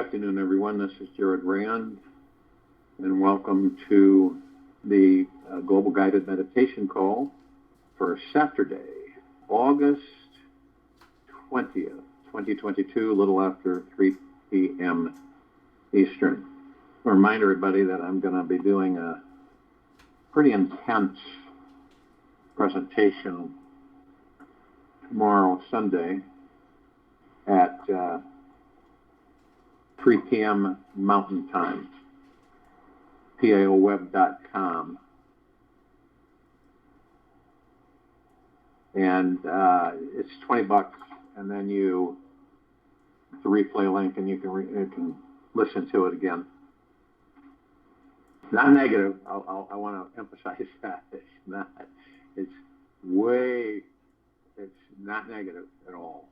afternoon, everyone. This is Jared Rand, and welcome to the Global Guided Meditation Call for Saturday, August 20th, 2022, a little after 3 p.m. Eastern. I remind everybody that I'm going to be doing a pretty intense presentation tomorrow, Sunday, at 3 p.m. Mountain Time, paoweb.com. And it's $20, and then it's a replay link, and you can listen to it again. Not negative. I want to emphasize that. It's not negative at all.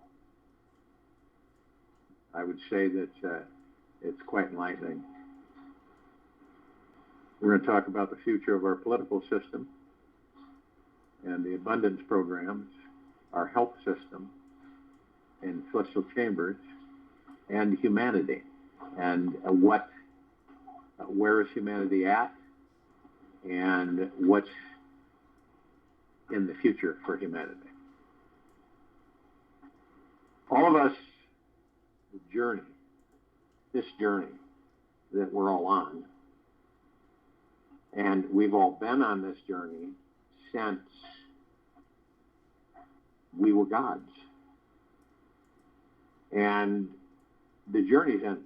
I would say that it's quite enlightening. We're going to talk about the future of our political system and the abundance programs, our health system, and celestial chambers, and humanity, and where is humanity at, and what's in the future for humanity. All of us, this journey that we're all on, and we've all been on this journey since we were gods. And the journey's endless.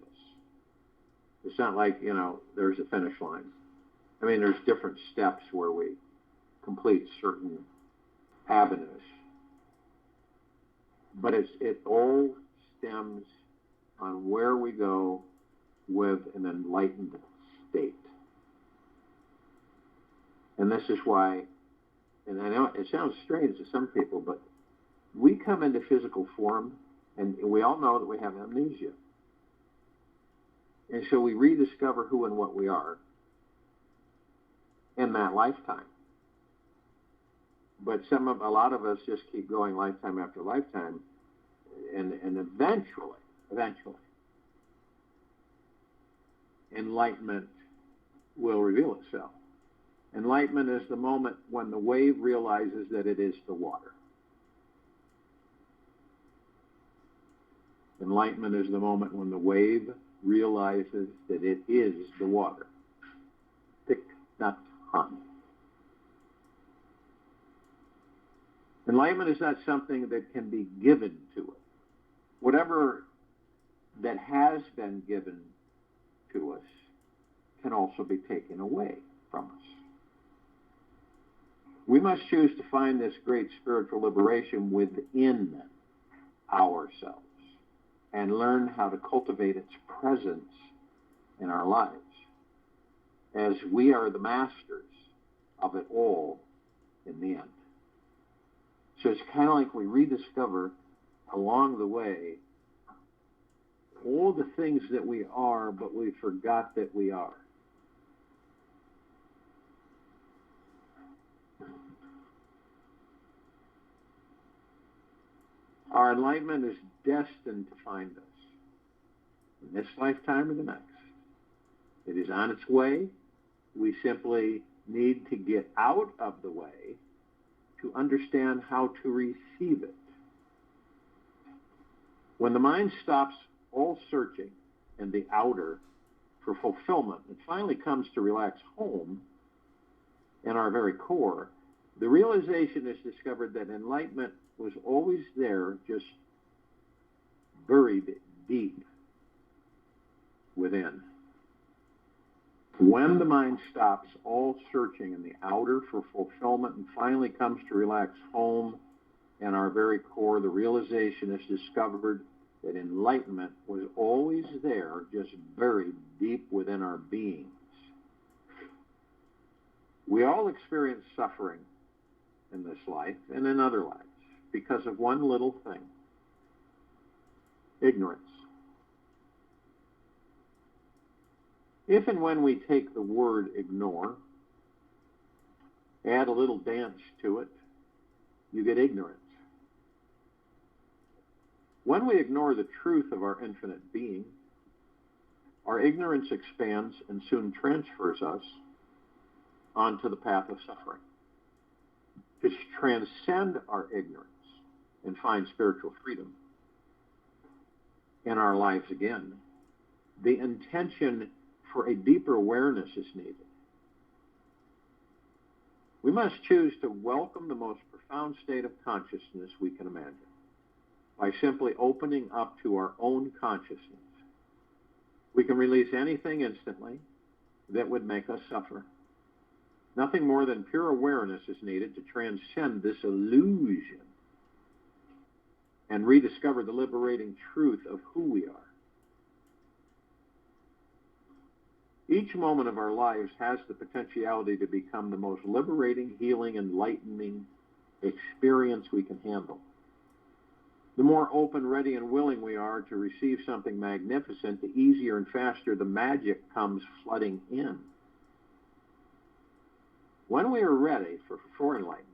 It's not like, there's a finish line. I mean, there's different steps where we complete certain avenues. But it all stems on where we go with an enlightened state. And this is why, and I know it sounds strange to some people, but we come into physical form, and we all know that we have amnesia. And so we rediscover who and what we are in that lifetime. But a lot of us just keep going lifetime after lifetime, and eventually, enlightenment will reveal itself. Enlightenment is the moment when the wave realizes that it is the water. Enlightenment is the moment when the wave realizes that it is the water. Thich Nhat Hanh. Enlightenment is not something that can be given to it. Whatever that has been given to us can also be taken away from us. We must choose to find this great spiritual liberation within ourselves and learn how to cultivate its presence in our lives, as we are the masters of it all in the end. So it's kind of like we rediscover along the way all the things that we are, but we forgot that we are. Our enlightenment is destined to find us in this lifetime or the next. It is on its way. We simply need to get out of the way to understand how to receive it. When the mind stops all searching in the outer for fulfillment and finally comes to relax home in our very core, the realization is discovered that enlightenment was always there, just buried deep within. When the mind stops all searching in the outer for fulfillment and finally comes to relax home in our very core, the realization is discovered that enlightenment was always there, just buried deep within our beings. We all experience suffering in this life and in other lives because of one little thing: ignorance. If and when we take the word ignore, add a little dance to it, you get ignorance. When we ignore the truth of our infinite being, Our ignorance expands and soon transfers us onto the path of suffering. To transcend our ignorance and find spiritual freedom in our lives again, the intention for a deeper awareness is needed. We must choose to welcome the most profound state of consciousness we can imagine by simply opening up to our own consciousness. We can release anything instantly that would make us suffer. Nothing more than pure awareness is needed to transcend this illusion and rediscover the liberating truth of who we are. Each moment of our lives has the potentiality to become the most liberating, healing, enlightening experience we can handle. The more open, ready, and willing we are to receive something magnificent, the easier and faster the magic comes flooding in. When we are ready for enlightenment,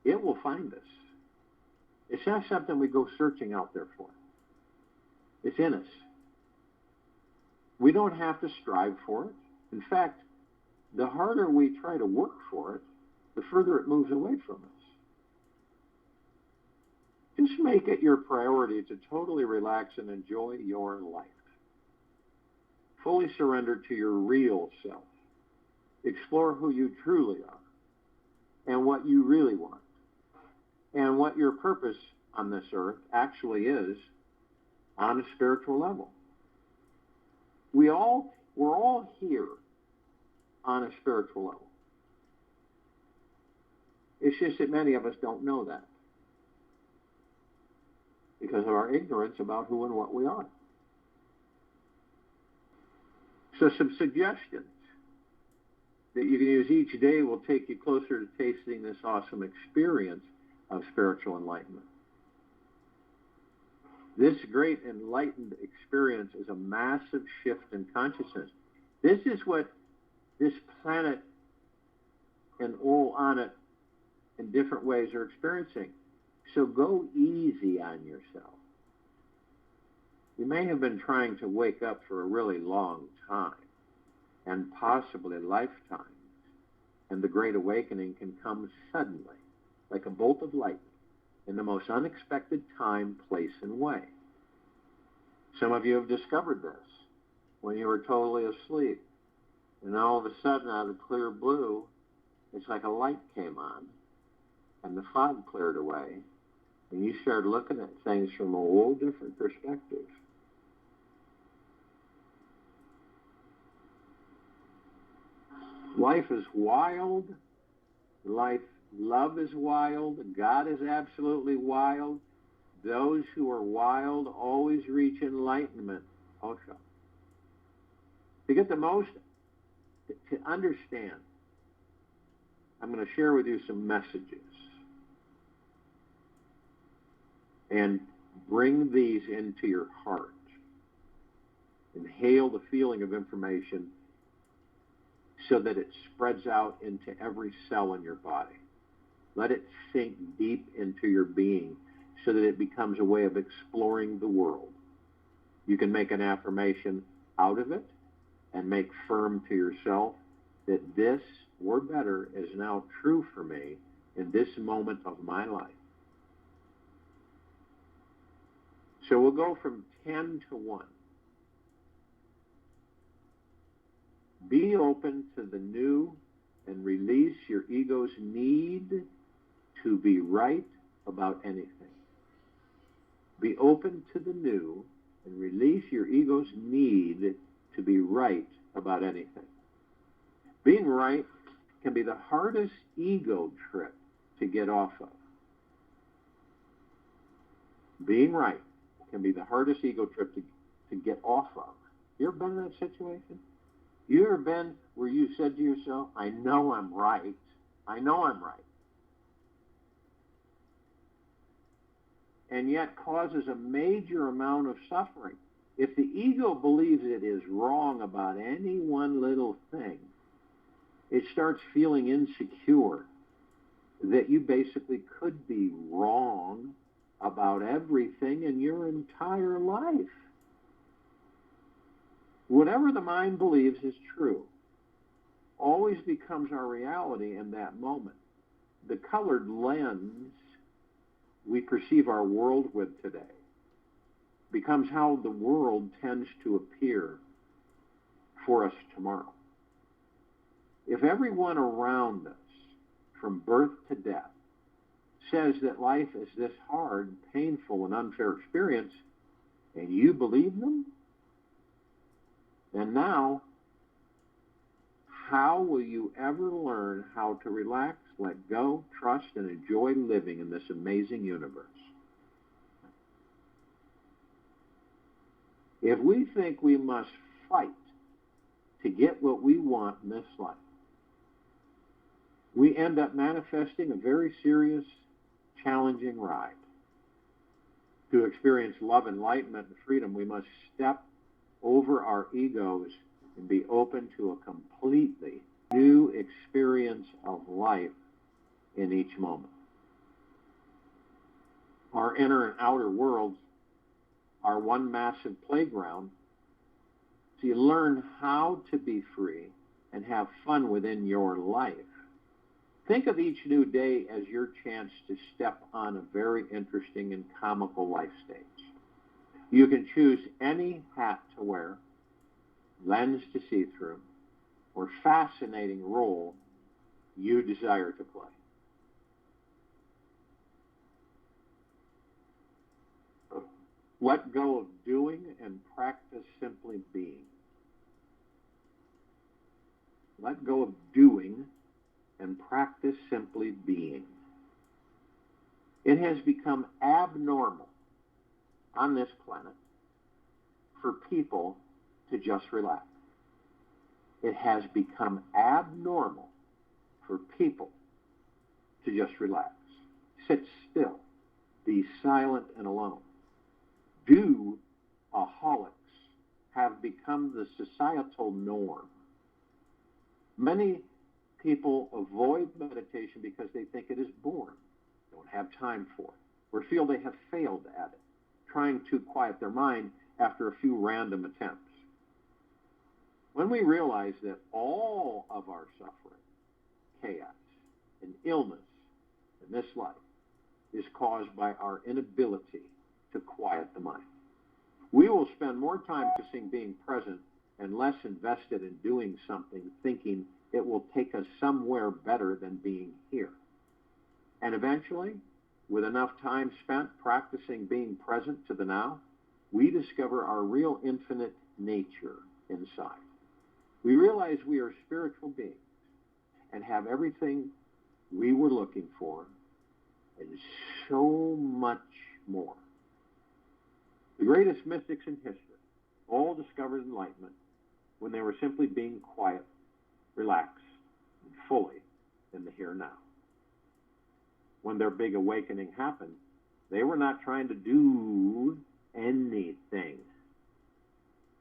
it will find us. It's not something we go searching out there for. It's in us. We don't have to strive for it. In fact, the harder we try to work for it, the further it moves away from us. Just make it your priority to totally relax and enjoy your life. Fully surrender to your real self. Explore who you truly are and what you really want and what your purpose on this earth actually is on a spiritual level. We're all here on a spiritual level. It's just that many of us don't know that because of our ignorance about who and what we are. So some suggestions that you can use each day will take you closer to tasting this awesome experience of spiritual enlightenment. This great enlightened experience is a massive shift in consciousness. This is what this planet and all on it in different ways are experiencing. So go easy on yourself. You may have been trying to wake up for a really long time, and possibly lifetimes, and the Great Awakening can come suddenly, like a bolt of lightning, in the most unexpected time, place, and way. Some of you have discovered this when you were totally asleep, and all of a sudden, out of the clear blue, it's like a light came on, and the fog cleared away, and you started looking at things from a whole different perspective. Life is wild. Love is wild. God is absolutely wild. Those who are wild always reach enlightenment. Also, to get the most, to understand, I'm going to share with you some messages and bring these into your heart. Inhale the feeling of information so that it spreads out into every cell in your body. Let it sink deep into your being so that it becomes a way of exploring the world. You can make an affirmation out of it and make firm to yourself that this, or better, is now true for me in this moment of my life. So we'll go from 10 to 1. Be open to the new and release your ego's need to be right about anything. Be open to the new and release your ego's need to be right about anything. Being right can be the hardest ego trip to get off of. Being right can be the hardest ego trip to get off of. You ever been in that situation? You ever been where you said to yourself, I know I'm right. I know I'm right. And yet causes a major amount of suffering. If the ego believes it is wrong about any one little thing, it starts feeling insecure that you basically could be wrong about everything in your entire life. Whatever the mind believes is true always becomes our reality in that moment. The colored lens we perceive our world with today becomes how the world tends to appear for us tomorrow. If everyone around us, from birth to death, says that life is this hard, painful, and unfair experience, and you believe them, then now, how will you ever learn how to relax, let go, trust, and enjoy living in this amazing universe? If we think we must fight to get what we want in this life, we end up manifesting a very serious, challenging ride. To experience love, enlightenment, and freedom, we must step over our egos and be open to a completely new experience of life in each moment. Our inner and outer worlds are one massive playground, so you learn how to be free and have fun within your life. Think of each new day as your chance to step on a very interesting and comical life stage. You can choose any hat to wear, lens to see through, or fascinating role you desire to play. Let go of doing and practice simply being. Let go of doing and practice simply being. It has become abnormal on this planet for people to just relax. It has become abnormal for people to just relax. Sit still. Be silent and alone. Do-aholics have become the societal norm. Many people avoid meditation because they think it is boring, don't have time for it, or feel they have failed at it, trying to quiet their mind after a few random attempts. When we realize that all of our suffering, chaos, and illness in this life is caused by our inability to quiet the mind, we will spend more time practicing being present and less invested in doing something, thinking it will take us somewhere better than being here. And eventually, with enough time spent practicing being present to the now, we discover our real infinite nature inside. We realize we are spiritual beings and have everything we were looking for and so much more. The greatest mystics in history all discovered enlightenment when they were simply being quiet, relaxed, and fully in the here and now. When their big awakening happened, they were not trying to do anything.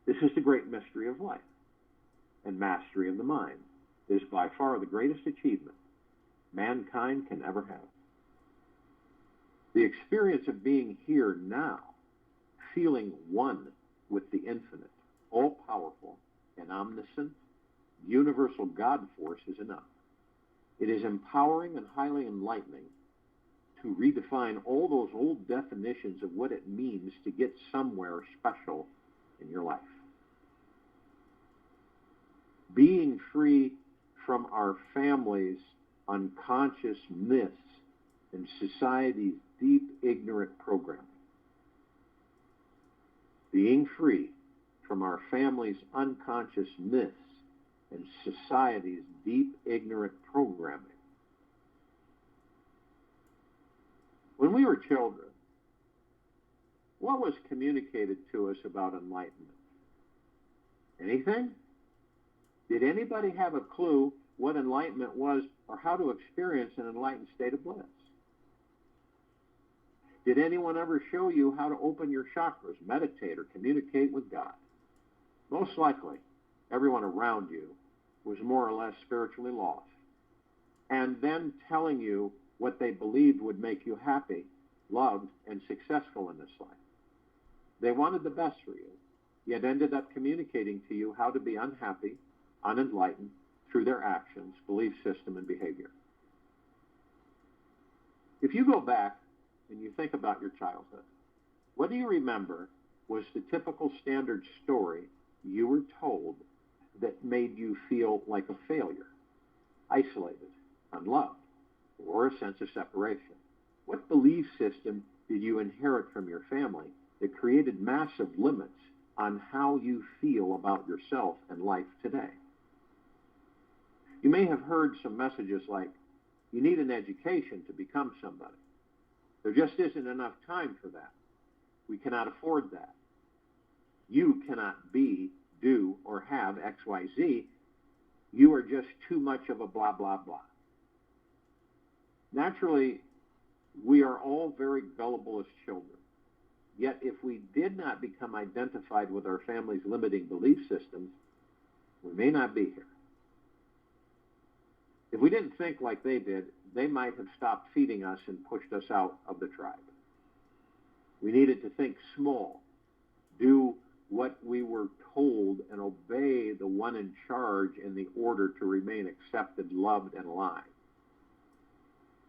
This is the great mystery of life, and mastery of the mind is by far the greatest achievement mankind can ever have. The experience of being here now, feeling one with the infinite, all-powerful, and omniscient, universal God force is enough. It is empowering and highly enlightening to redefine all those old definitions of what it means to get somewhere special in your life. Being free from our family's unconscious myths and society's deep ignorant programming. Being free from our family's unconscious myths and society's deep ignorant programming. When we were children, what was communicated to us about enlightenment? Anything? Did anybody have a clue what enlightenment was or how to experience an enlightened state of bliss? Did anyone ever show you how to open your chakras, meditate, or communicate with God? Most likely, everyone around you was more or less spiritually lost, and then telling you what they believed would make you happy, loved, and successful in this life. They wanted the best for you, yet ended up communicating to you how to be unhappy, unenlightened through their actions, belief system, and behavior. If you go back and you think about your childhood, what do you remember was the typical standard story you were told that made you feel like a failure, isolated, unloved, or a sense of separation? What belief system did you inherit from your family that created massive limits on how you feel about yourself and life today? You may have heard some messages like, you need an education to become somebody. There just isn't enough time for that. We cannot afford that. You cannot be, do, or have X, Y, Z. You are just too much of a blah, blah, blah. Naturally, we are all very gullible as children. Yet if we did not become identified with our family's limiting belief systems, we may not be here. If we didn't think like they did, they might have stopped feeding us and pushed us out of the tribe. We needed to think small, do what we were told, and obey the one in charge in the order to remain accepted, loved, and alive.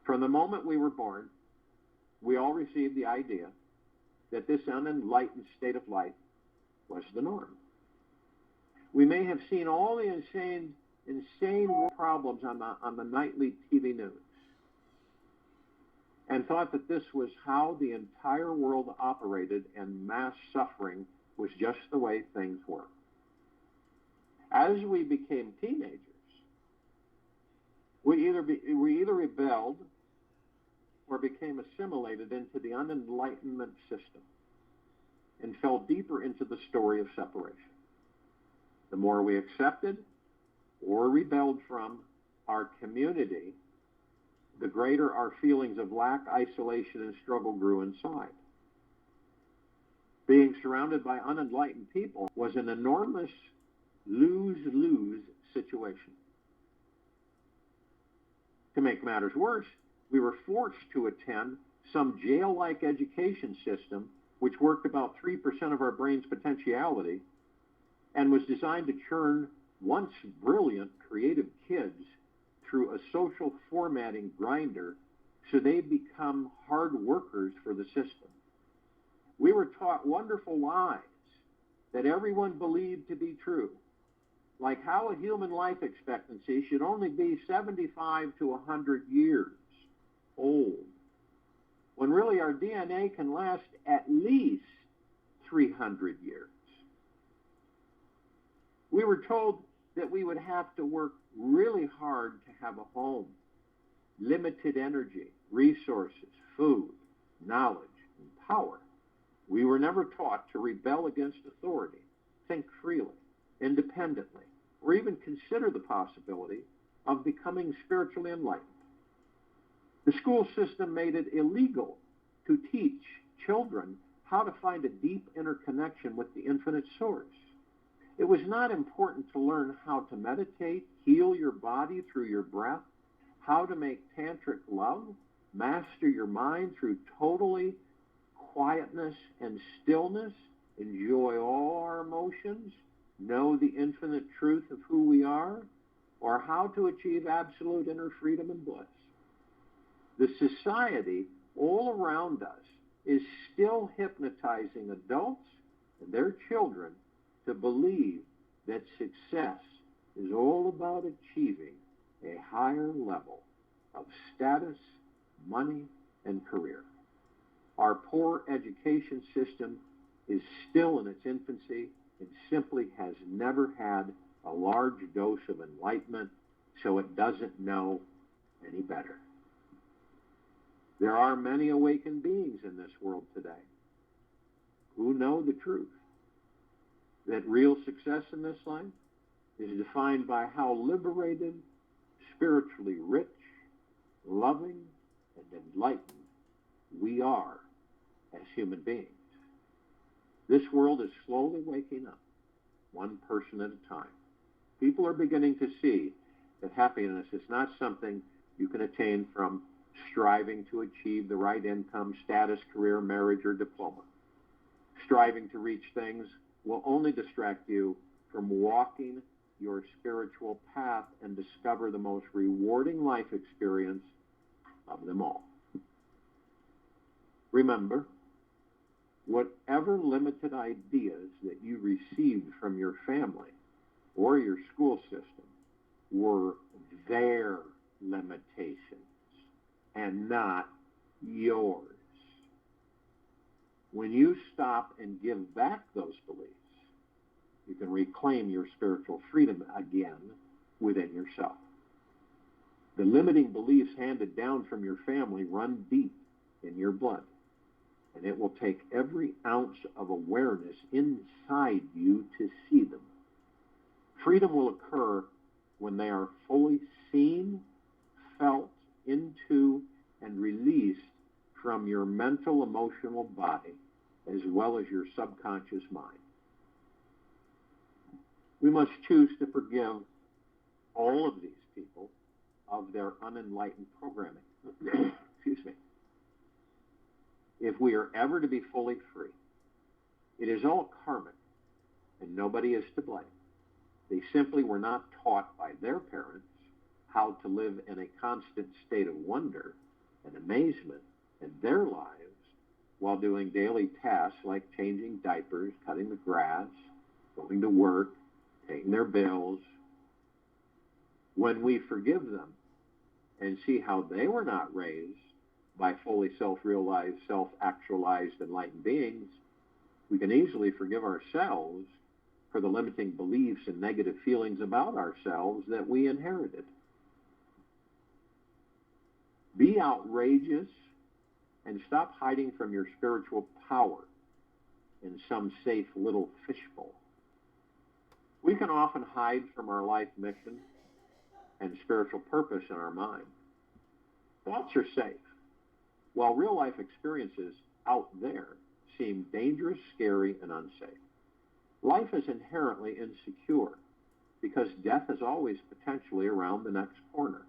From the moment we were born, we all received the idea that this unenlightened state of life was the norm. We may have seen all the insane problems on the nightly TV news and thought that this was how the entire world operated and mass suffering was just the way things were. As we became teenagers, we either rebelled or became assimilated into the unenlightenment system and fell deeper into the story of separation. The more we accepted or rebelled from our community, the greater our feelings of lack, isolation, and struggle grew inside. Being surrounded by unenlightened people was an enormous lose-lose situation. To make matters worse, we were forced to attend some jail-like education system which worked about 3% of our brain's potentiality and was designed to churn once brilliant, creative kids through a social formatting grinder so they become hard workers for the system. We were taught wonderful lies that everyone believed to be true, like how a human life expectancy should only be 75 to 100 years old, when really our DNA can last at least 300 years. We were told that we would have to work really hard to have a home, limited energy, resources, food, knowledge, and power. We were never taught to rebel against authority, think freely, independently, or even consider the possibility of becoming spiritually enlightened. The school system made it illegal to teach children how to find a deep interconnection with the infinite source. It was not important to learn how to meditate, heal your body through your breath, how to make tantric love, master your mind through totally quietness and stillness, enjoy all our emotions, know the infinite truth of who we are, or how to achieve absolute inner freedom and bliss. The society all around us is still hypnotizing adults and their children to believe that success is all about achieving a higher level of status, money, and career. Our poor education system is still in its infancy and simply has never had a large dose of enlightenment, so it doesn't know any better. There are many awakened beings in this world today who know the truth, that real success in this life is defined by how liberated, spiritually rich, loving, and enlightened we are as human beings. This world is slowly waking up, one person at a time. People are beginning to see that happiness is not something you can attain from striving to achieve the right income, status, career, marriage, or diploma. Striving to reach things will only distract you from walking your spiritual path and discover the most rewarding life experience of them all. Remember, whatever limited ideas that you received from your family or your school system were their limitations and not yours. When you stop and give back those beliefs, you can reclaim your spiritual freedom again within yourself. The limiting beliefs handed down from your family run deep in your blood, and it will take every ounce of awareness inside you to see them. Freedom will occur when they are fully seen, felt into, and released from your mental, emotional body, as well as your subconscious mind. We must choose to forgive all of these people of their unenlightened programming. Excuse me. If we are ever to be fully free, it is all karmic, and nobody is to blame. They simply were not taught by their parents how to live in a constant state of wonder and amazement in their lives while doing daily tasks like changing diapers, cutting the grass, going to work, paying their bills. When we forgive them and see how they were not raised by fully self-realized, self-actualized, enlightened beings, we can easily forgive ourselves for the limiting beliefs and negative feelings about ourselves that we inherited. Be outrageous and stop hiding from your spiritual power in some safe little fishbowl. We can often hide from our life mission and spiritual purpose in our mind. Thoughts are safe, while real life experiences out there seem dangerous, scary, and unsafe. Life is inherently insecure because death is always potentially around the next corner.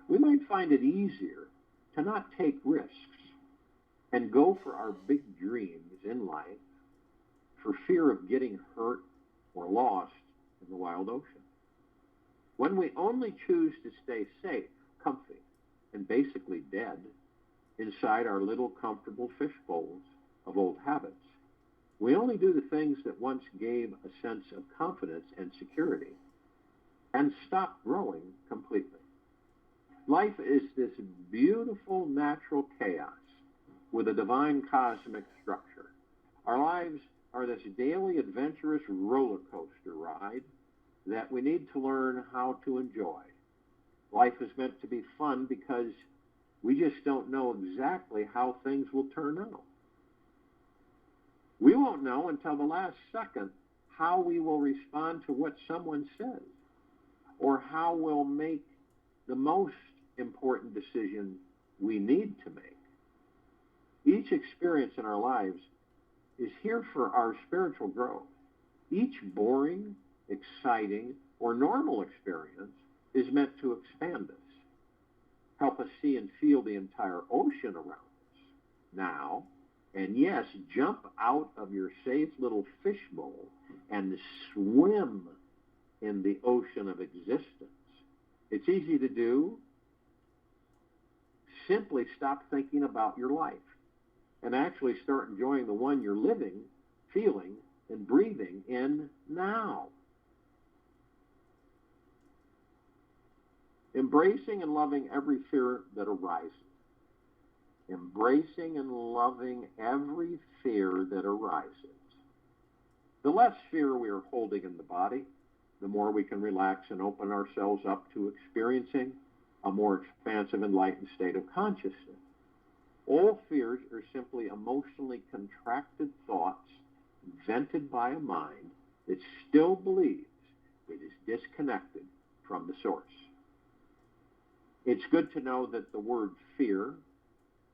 We might find it easier to not take risks and go for our big dreams in life for fear of getting hurt or lost in the wild ocean. When we only choose to stay safe, comfy, and basically dead inside our little comfortable fishbowls of old habits, we only do the things that once gave a sense of confidence and security and stop growing completely. Life is this beautiful natural chaos with a divine cosmic structure. Our lives are this daily adventurous roller coaster ride that we need to learn how to enjoy. Life is meant to be fun because we just don't know exactly how things will turn out. We won't know until the last second how we will respond to what someone says or how we'll make the most important decision we need to make. Each experience in our lives is here for our spiritual growth. Each boring, exciting, or normal experience is meant to expand us, help us see and feel the entire ocean around us now, and yes, jump out of your safe little fishbowl and swim in the ocean of existence. It's easy to do. Simply stop thinking about your life and actually start enjoying the one you're living, feeling, and breathing in now. Embracing and loving every fear that arises. Embracing and loving every fear that arises. The less fear we are holding in the body, the more we can relax and open ourselves up to experiencing a more expansive, enlightened state of consciousness. All fears are simply emotionally contracted thoughts vented by a mind that still believes it is disconnected from the source. It's good to know that the word fear,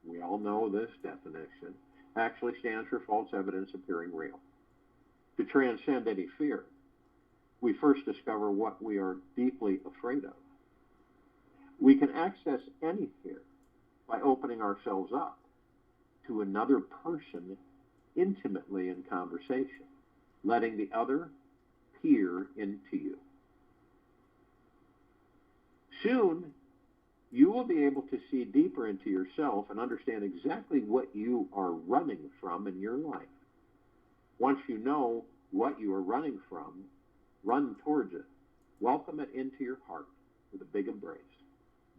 we all know this definition, actually stands for false evidence appearing real. To transcend any fear, we first discover what we are deeply afraid of. We can access any fear by opening ourselves up to another person intimately in conversation. letting the other peer into you. Soon, you will be able to see deeper into yourself and understand exactly what you are running from in your life. Once you know what you are running from, run towards it. Welcome it into your heart with a big embrace.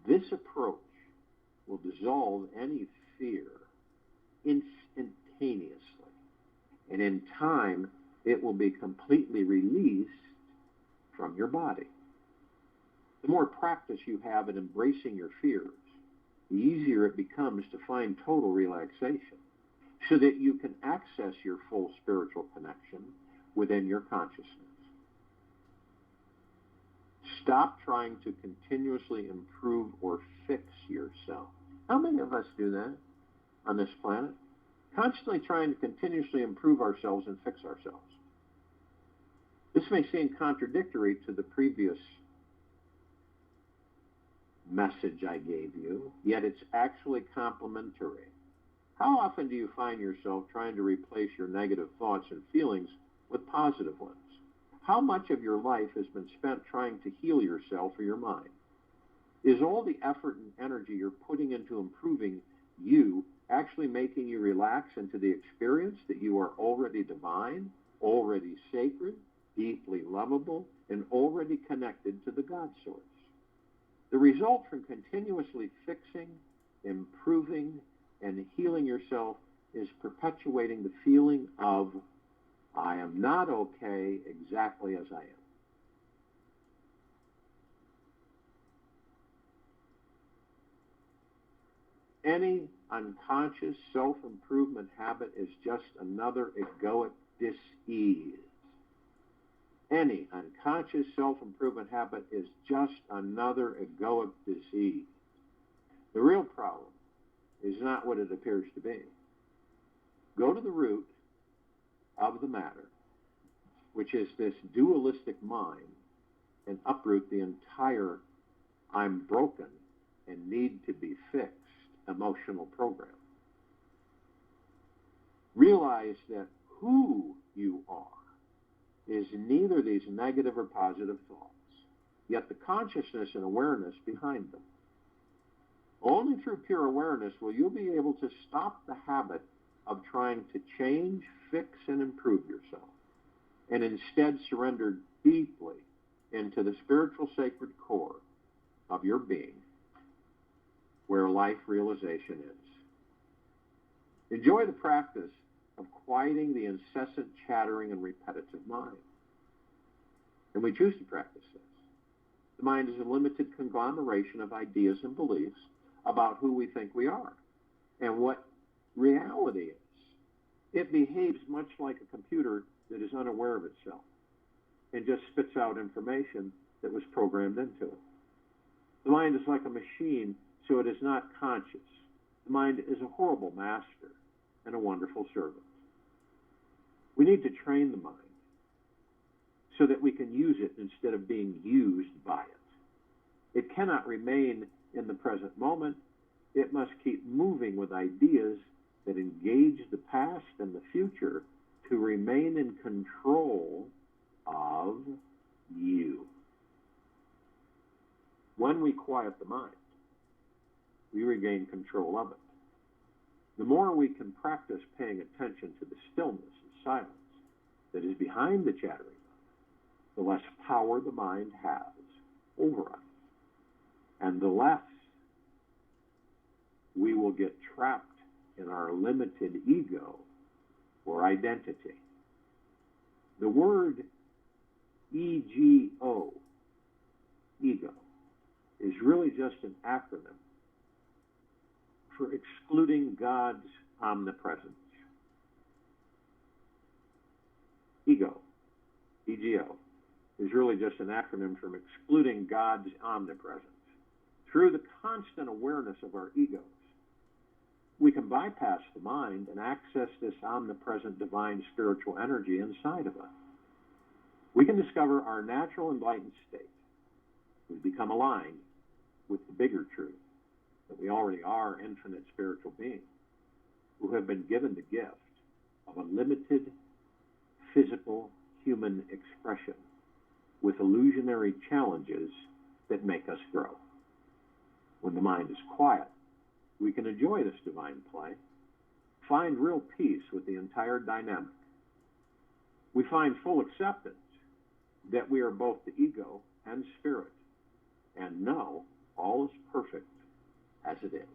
This approach will dissolve any fear instantaneously. And in time, it will be completely released from your body. The more practice you have in embracing your fears, the easier it becomes to find total relaxation so that you can access your full spiritual connection within your consciousness. Stop trying to continuously improve or fix yourself. How many of us do that on this planet? Constantly trying to continuously improve ourselves and fix ourselves. This may seem contradictory to the previous message I gave you, yet it's actually complementary. How often do you find yourself trying to replace your negative thoughts and feelings with positive ones? How much of your life has been spent trying to heal yourself or your mind? Is all the effort and energy you're putting into improving you actually making you relax into the experience that you are already divine, already sacred, deeply lovable, and already connected to the God source? The result from continuously fixing, improving, and healing yourself is perpetuating the feeling of, I am not okay exactly as I am. Any unconscious self-improvement habit is just another egoic dis-ease. Any unconscious self-improvement habit is just another egoic disease. The real problem is not what it appears to be. Go to the root of the matter, which is this dualistic mind, and uproot the entire I'm broken and need to be fixed emotional program. Realize that who you are is neither these negative or positive thoughts, yet the consciousness and awareness behind them. Only through pure awareness will you be able to stop the habit of trying to change, fix, and improve yourself, and instead surrender deeply into the spiritual sacred core of your being, where life realization is. Enjoy the practice of quieting the incessant chattering and repetitive mind. And we choose to practice this. The mind is a limited conglomeration of ideas and beliefs about who we think we are and what reality is. It behaves much like a computer that is unaware of itself and just spits out information that was programmed into it. The mind is like a machine, so it is not conscious. The mind is a horrible master and a wonderful servant. We need to train the mind so that we can use it instead of being used by it. It cannot remain in the present moment. It must keep moving with ideas that engage the past and the future to remain in control of you. When we quiet the mind, we regain control of it. The more we can practice paying attention to the stillness and silence that is behind the chattering mind, the less power the mind has over us, and the less we will get trapped in our limited ego or identity. The word ego, ego, is really just an acronym for excluding God's omnipresence. Ego, ego, is really just an acronym for excluding God's omnipresence. Through the constant awareness of our egos, we can bypass the mind and access this omnipresent divine spiritual energy inside of us. We can discover our natural enlightened state. We become aligned with the bigger truth that we already are infinite spiritual beings who have been given the gift of unlimited physical human expression with illusionary challenges that make us grow. When the mind is quiet, we can enjoy this divine play, find real peace with the entire dynamic. We find full acceptance that we are both the ego and spirit, and know all is perfect as it is.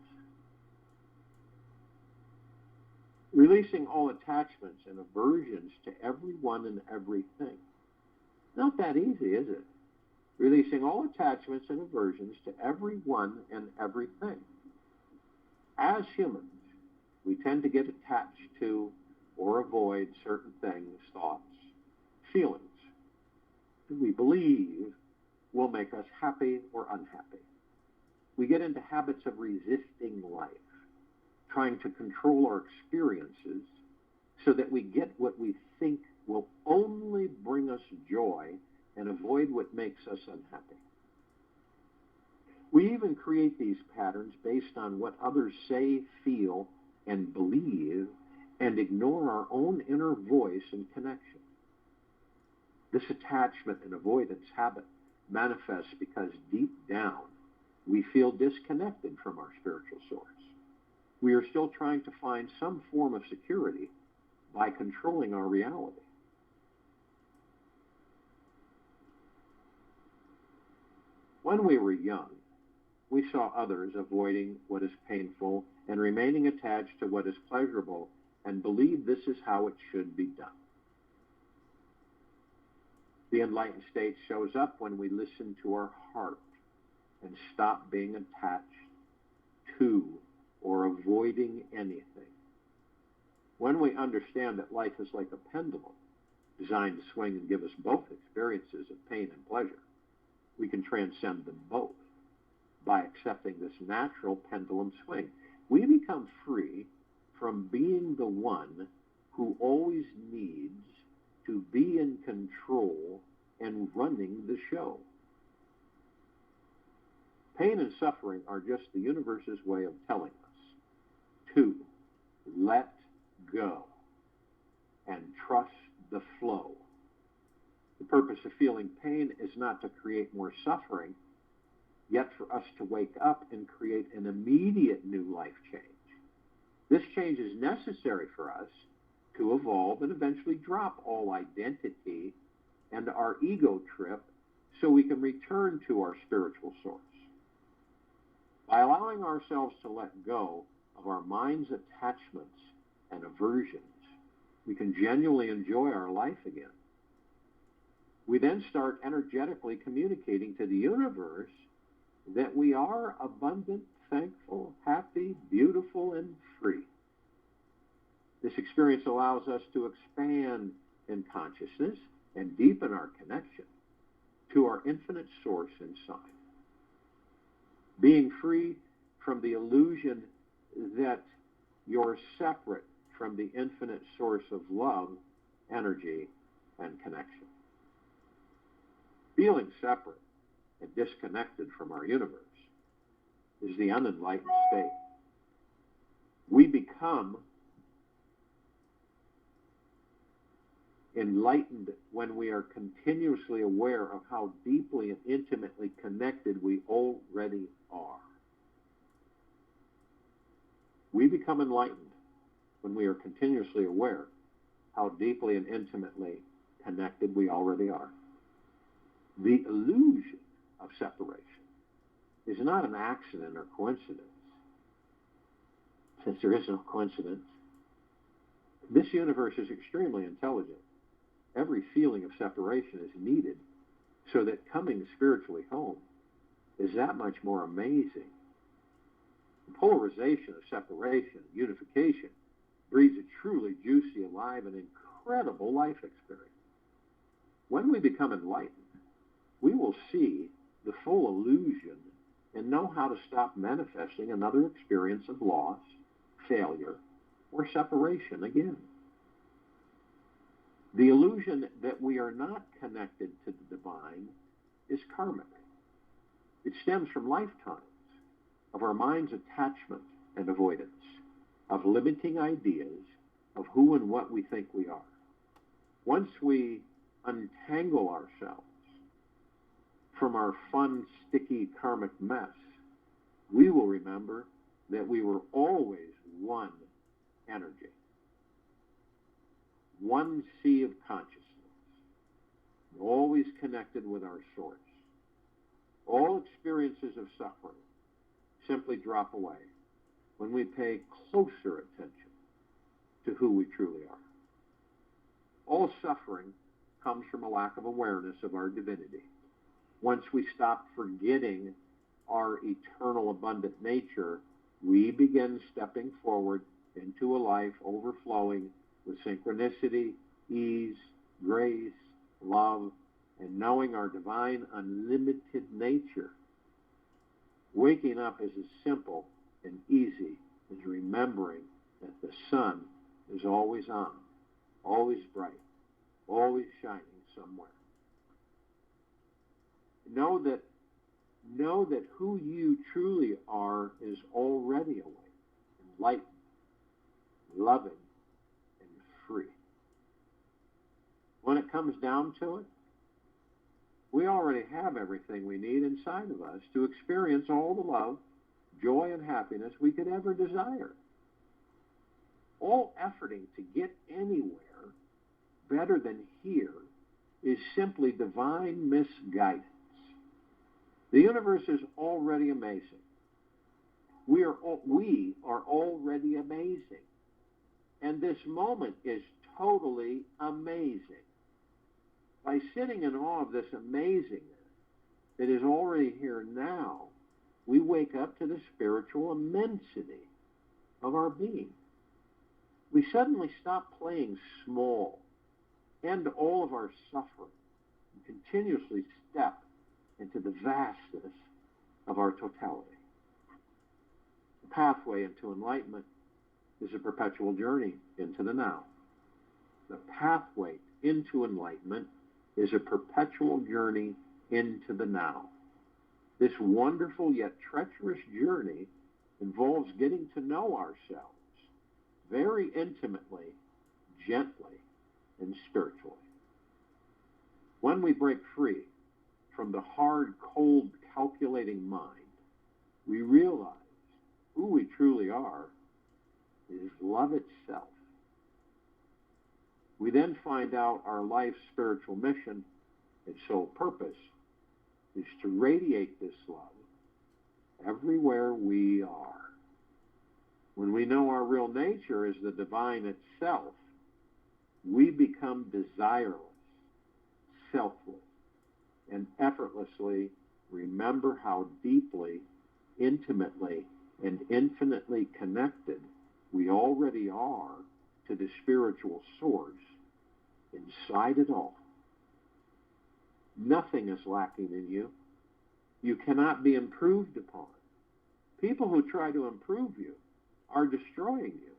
Releasing all attachments and aversions to everyone and everything. Not that easy, is it? Releasing all attachments and aversions to everyone and everything. As humans, we tend to get attached to or avoid certain things, thoughts, feelings that we believe will make us happy or unhappy. We get into habits of resisting life, trying to control our experiences so that we get what we think will only bring us joy and avoid what makes us unhappy. We even create these patterns based on what others say, feel, and believe, and ignore our own inner voice and connection. This attachment and avoidance habit manifests because deep down we feel disconnected from our spiritual source. We are still trying to find some form of security by controlling our reality. When we were young, we saw others avoiding what is painful and remaining attached to what is pleasurable and believed this is how it should be done. The enlightened state shows up when we listen to our heart and stop being attached to or avoiding anything. When we understand that life is like a pendulum designed to swing and give us both experiences of pain and pleasure, we can transcend them both by accepting this natural pendulum swing. We become free from being the one who always needs to be in control and running the show. Pain and suffering are just the universe's way of telling us to let go and trust the flow. The purpose of feeling pain is not to create more suffering, yet for us to wake up and create an immediate new life change. This change is necessary for us to evolve and eventually drop all identity and our ego trip so we can return to our spiritual source. By allowing ourselves to let go of our mind's attachments and aversions, we can genuinely enjoy our life again. We then start energetically communicating to the universe that we are abundant, thankful, happy, beautiful, and free. This experience allows us to expand in consciousness and deepen our connection to our infinite source inside. Being free from the illusion that you're separate from the infinite source of love, energy, and connection. Feeling separate and disconnected from our universe is the unenlightened state. We become enlightened when we are continuously aware of how deeply and intimately connected we already are. We become enlightened when we are continuously aware how deeply and intimately connected we already are. The illusion of separation is not an accident or coincidence. Since there is no coincidence, this universe is extremely intelligent. Every feeling of separation is needed so that coming spiritually home is that much more amazing. The polarization of separation, unification, breeds a truly juicy, alive, and incredible life experience. When we become enlightened, we will see the full illusion and know how to stop manifesting another experience of loss, failure, or separation again. The illusion that we are not connected to the divine is karmic. It stems from lifetimes of our mind's attachment and avoidance, of limiting ideas of who and what we think we are. Once we untangle ourselves from our fun, sticky karmic mess, we will remember that we were always one energy, one sea of consciousness, always connected with our source. All experiences of suffering simply drop away when we pay closer attention to who we truly are. All suffering comes from a lack of awareness of our divinity. Once we stop forgetting our eternal abundant nature, we begin stepping forward into a life overflowing with synchronicity, ease, grace, love, and knowing our divine unlimited nature. Waking up is as simple and easy as remembering that the sun is always on, always bright, always shining somewhere. Know that who you truly are is already awake, enlightened, loving, and free. When it comes down to it, we already have everything we need inside of us to experience all the love, joy, and happiness we could ever desire. All efforting to get anywhere better than here is simply divine misguidance. The universe is already amazing. We are already amazing. And this moment is totally amazing. By sitting in awe of this amazingness that is already here now, we wake up to the spiritual immensity of our being. We suddenly stop playing small, end all of our suffering, and continuously step into the vastness of our totality. The pathway into enlightenment is a perpetual journey into the now. The pathway into enlightenment is a perpetual journey into the now. This wonderful yet treacherous journey involves getting to know ourselves very intimately, gently, and spiritually. When we break free from the hard, cold, calculating mind, we realize who we truly are is love itself. We then find out our life's spiritual mission, its sole purpose, is to radiate this love everywhere we are. When we know our real nature is the divine itself, we become desireless, selfless, and effortlessly remember how deeply, intimately, and infinitely connected we already are to the spiritual source inside it all. Nothing is lacking in you. You cannot be improved upon. People who try to improve you are destroying you,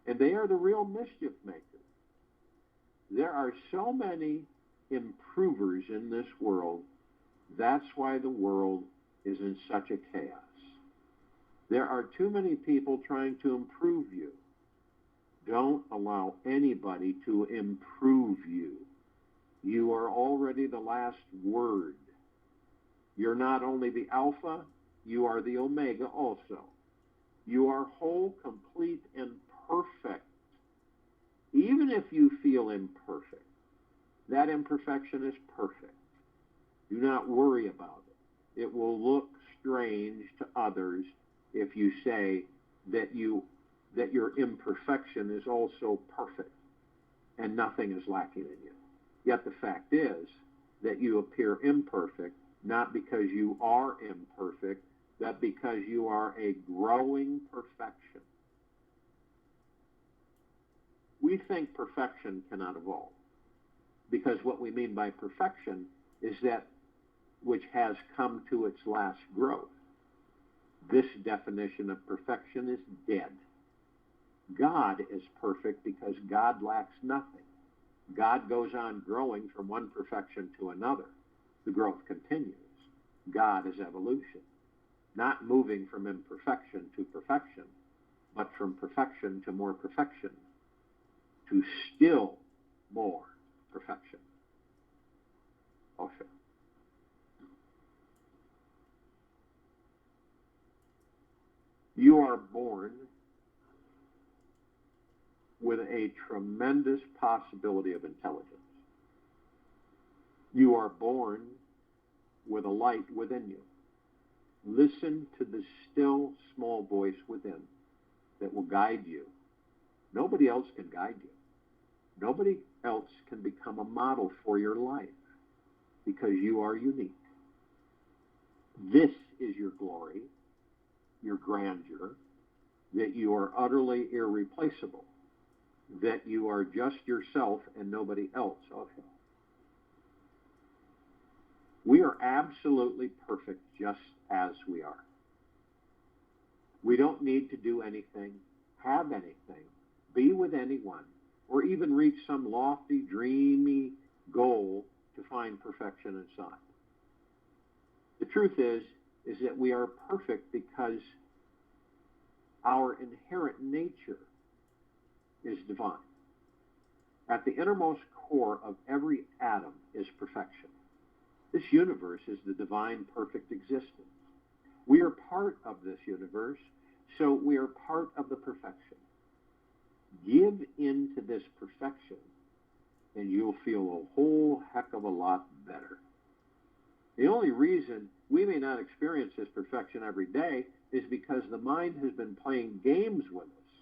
and they are the real mischief makers. There are so many improvers in this world. That's why the world is in such a chaos. There are too many people trying to improve you. Don't allow anybody to improve you. You are already the last word. You're not only the Alpha, you are the Omega also. You are whole, complete, and perfect. Even if you feel imperfect, that imperfection is perfect. Do not worry about it. It will look strange to others if you say that your imperfection is also perfect and nothing is lacking in you. Yet the fact is that you appear imperfect, not because you are imperfect, but because you are a growing perfection. We think perfection cannot evolve, because what we mean by perfection is that which has come to its last growth. This definition of perfection is dead. God is perfect because God lacks nothing. God goes on growing from one perfection to another. The growth continues. God is evolution, not moving from imperfection to perfection, but from perfection to more perfection, to still more perfection. Osho. You are born with a tremendous possibility of intelligence. You are born with a light within you. Listen to the still, small voice within that will guide you. Nobody else can guide you. Nobody else can become a model for your life because you are unique. This is your glory, your grandeur, that you are utterly irreplaceable, that you are just yourself and nobody else. Okay. We are absolutely perfect just as we are. We don't need to do anything, have anything, be with anyone, or even reach some lofty, dreamy goal to find perfection inside. The truth is that we are perfect because our inherent nature is divine. At the innermost core of every atom is perfection. This universe is the divine perfect existence. We are part of this universe, so we are part of the perfection. Give in to this perfection, and you'll feel a whole heck of a lot better. The only reason we may not experience this perfection every day is because the mind has been playing games with us.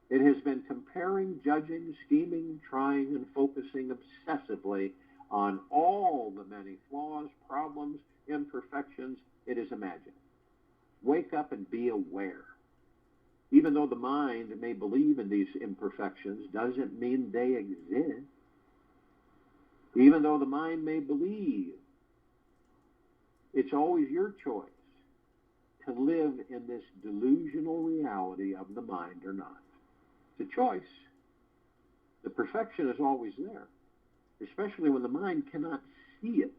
It has been comparing, judging, scheming, trying, and focusing obsessively on all the many flaws, problems, imperfections it has imagined. Wake up and be aware. Even though the mind may believe in these imperfections, doesn't mean they exist. Even though the mind may believe, it's always your choice to live in this delusional reality of the mind or not. It's a choice. The perfection is always there, especially when the mind cannot see it.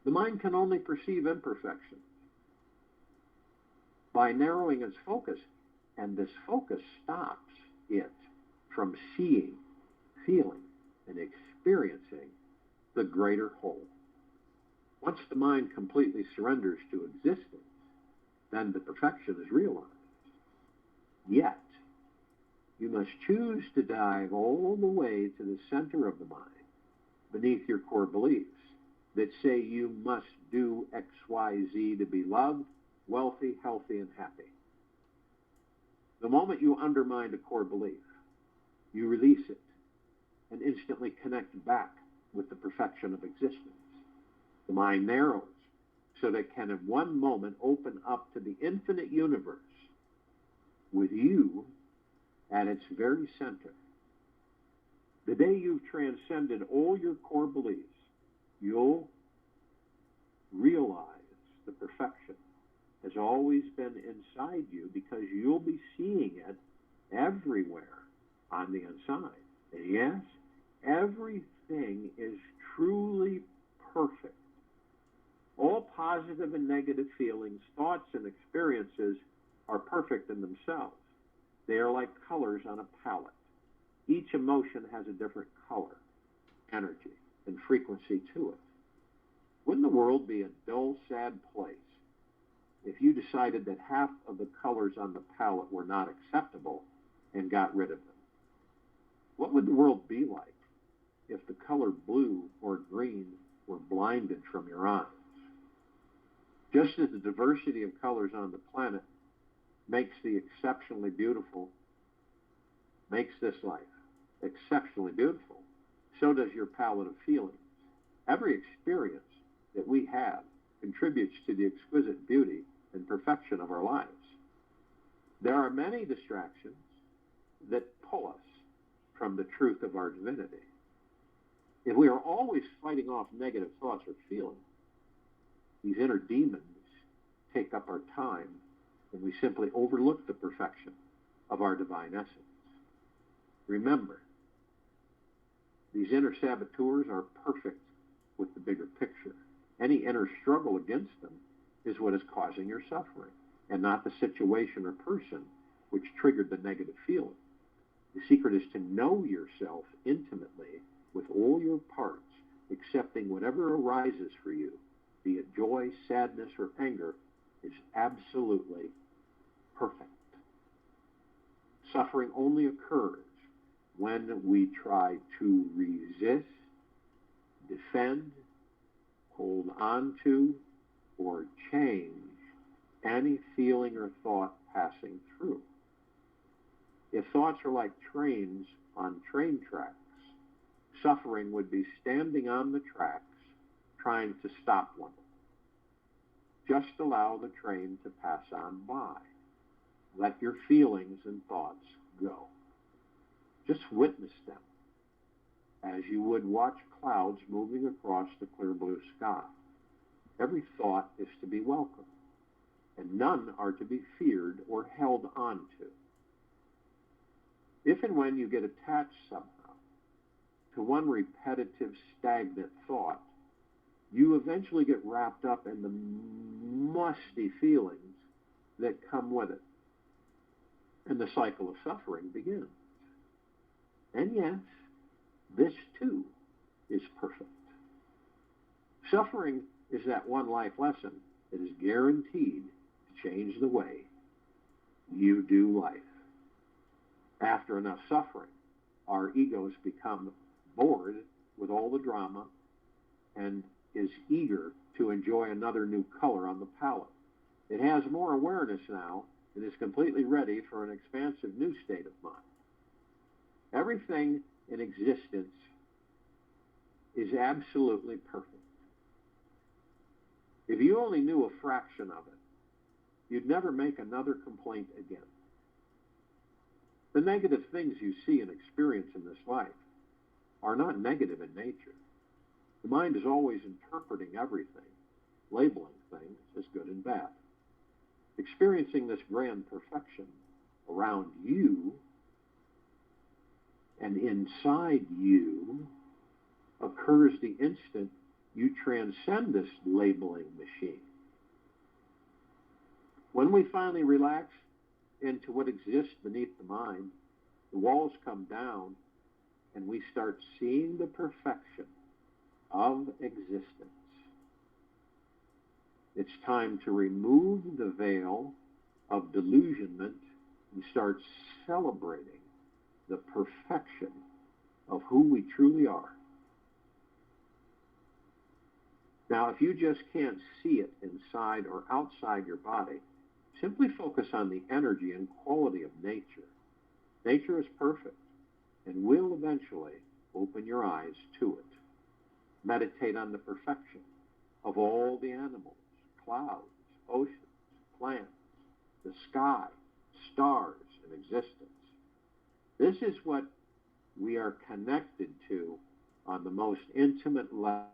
The mind can only perceive imperfection by narrowing its focus, and this focus stops it from seeing, feeling, and experiencing the greater whole. Once the mind completely surrenders to existence, then the perfection is realized. Yet, you must choose to dive all the way to the center of the mind, beneath your core beliefs, that say you must do X, Y, Z to be loved, wealthy, healthy, and happy. The moment you undermine a core belief, you release it and instantly connect back with the perfection of existence. The mind narrows so that it can in one moment open up to the infinite universe with you at its very center. The day you've transcended all your core beliefs, you'll realize the perfection has always been inside you because you'll be seeing it everywhere on the inside. And yes, everything is truly perfect. All positive and negative feelings, thoughts, and experiences are perfect in themselves. They are like colors on a palette. Each emotion has a different color, energy, and frequency to it. Wouldn't the world be a dull, sad place if you decided that half of the colors on the palette were not acceptable and got rid of them? What would the world be like if the color blue or green were blinded from your eyes? Just as the diversity of colors on the planet makes the exceptionally beautiful, makes this life exceptionally beautiful, so does your palette of feelings. Every experience that we have contributes to the exquisite beauty and perfection of our lives. There are many distractions that pull us from the truth of our divinity. If we are always fighting off negative thoughts or feelings, these inner demons take up our time, and we simply overlook the perfection of our divine essence. Remember, these inner saboteurs are perfect with the bigger picture. Any inner struggle against them is what is causing your suffering, and not the situation or person which triggered the negative feeling. The secret is to know yourself intimately with all your parts, accepting whatever arises for you, be it joy, sadness, or anger, is absolutely perfect. Suffering only occurs when we try to resist, defend, hold on to, or change any feeling or thought passing through. If thoughts are like trains on train tracks, suffering would be standing on the tracks trying to stop one. Just allow the train to pass on by. Let your feelings and thoughts go. Just witness them as you would watch clouds moving across the clear blue sky. Every thought is to be welcomed, and none are to be feared or held on to. If and when you get attached somehow to one repetitive, stagnant thought, you eventually get wrapped up in the musty feelings that come with it, and the cycle of suffering begins. And yes, this too is perfect. Suffering is that one life lesson that is guaranteed to change the way you do life. After enough suffering, our egos become bored with all the drama and is eager to enjoy another new color on the palette. It has more awareness now and is completely ready for an expansive new state of mind. Everything in existence is absolutely perfect. If you only knew a fraction of it, you'd never make another complaint again. The negative things you see and experience in this life are not negative in nature. The mind is always interpreting everything, labeling things as good and bad. Experiencing this grand perfection around you and inside you occurs the instant you transcend this labeling machine. When we finally relax into what exists beneath the mind, the walls come down and we start seeing the perfection of existence. It's time to remove the veil of delusionment and start celebrating the perfection of who we truly are. Now, if you just can't see it inside or outside your body, simply focus on the energy and quality of nature. Nature is perfect and will eventually open your eyes to it. Meditate on the perfection of all the animals, clouds, oceans, plants, the sky, stars, and existence. This is what we are connected to on the most intimate level